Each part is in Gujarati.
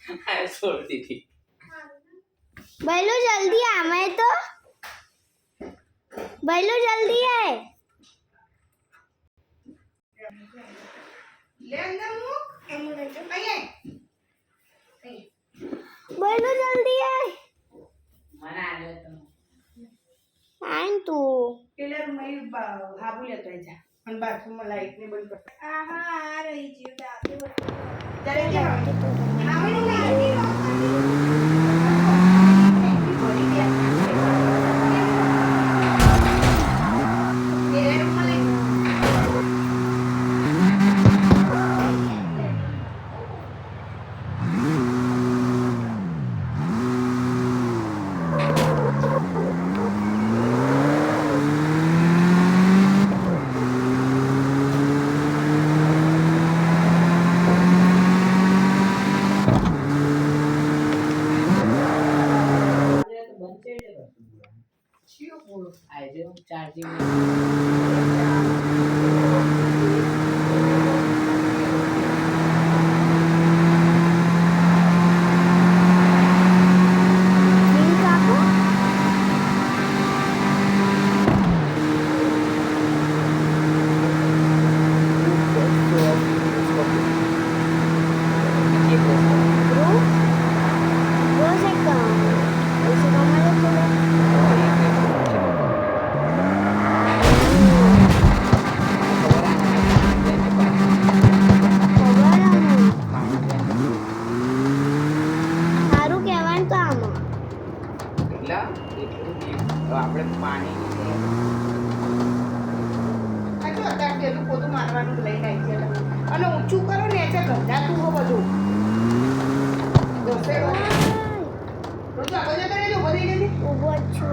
छोड़ दी थी। बैलू जल्दी आ, मैं तो बैलू जल्दी आए। ले अंदर मुक आइए बैलू जल्दी आए। मना लो तुम। आन तू પેલા રૂમમાં હાબુ લેતો આઈ જા અને બાથરૂમમાં લાઈટ ને બંધ કર આહા આ રહી જીવ દાબે જરે કે આવે ને લાઈટ आए थे चार्जिंग बिल काको वो से कम ऐसे कम है तो ખબર આમાં સારું કહેવાય તો આમાં એટલે એટલું આપણે પાણી આ જો અત્યારે પેલું પોતું મારવાનું લઈને આવી છે તમે અને ઊંચું કરો ને એટલે ગંધાતું હો બધું દોસ્તે રોજ આગળ જતા રહેજો બધી જતી ઊભો જ છું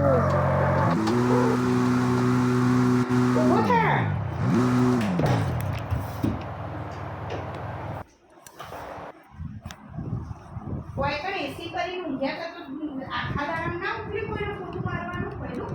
ઊભો થા કોઈ પણ એસી કરીને ઊંઘ્યા તો આખા દાડા ના ઉતરી કોઈને પોતું મારવાનું પહેલું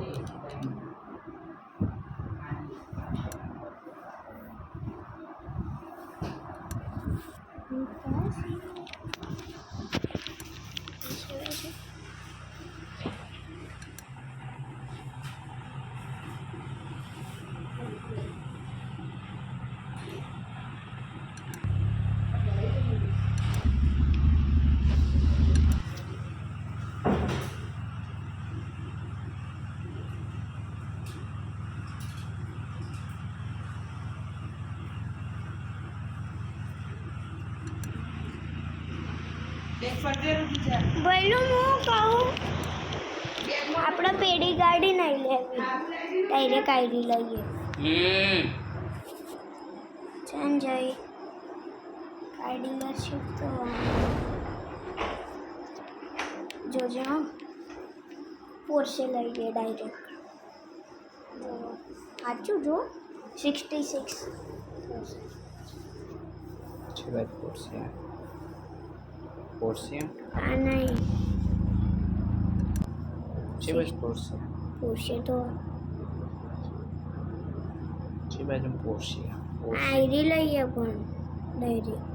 એક પટલે રૂકી જા પહેલું હું કહું આપણે પેઢી ગાડી નહીં લેવી ડાયરેક્ટ આઈડી લઈએ સંજય ગાડીમાં શિફ્ટ થવાનું જોજે હા પોર્શે લઈએ ડાયરેક્ટ સાચું જો 66 अच्छी बात पोर्सिया पोर्सिया આ નહીં अच्छी बात पोर्सिया પોર્શે તો अच्छी बात हम पोर्सिया આઈડી લઈએ પણ ડાયરેક્ટ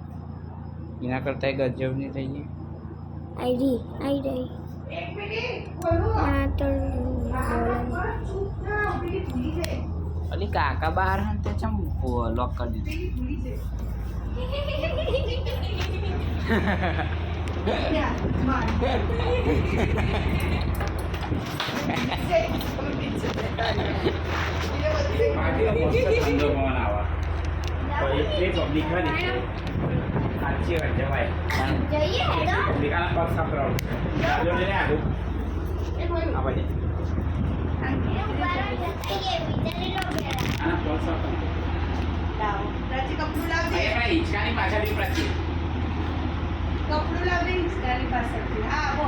इना करता है गजब नहीं रही આઈડી આઈડી એક મિનિટ બોલો આ તો ચૂપ થા પેલી ભૂલી જાય अली काका बाहर हैं ते चम लॉक कर दी પેલી ભૂલી જાય માર એટલે પબ્લિક હોય ને સાચી વાત જવાય જઈએ હેડો પબ્લિકાના પગ સાફ કરાવો જો લઈને આગળ આ બાજુ આના પગ સાફ કરો લાવો રાજી કપડું લાવજે એ હિંચકાની પાછળથી પ્રત્યે કપડું લાવજે હિંચકાની પાછળથી હા આવો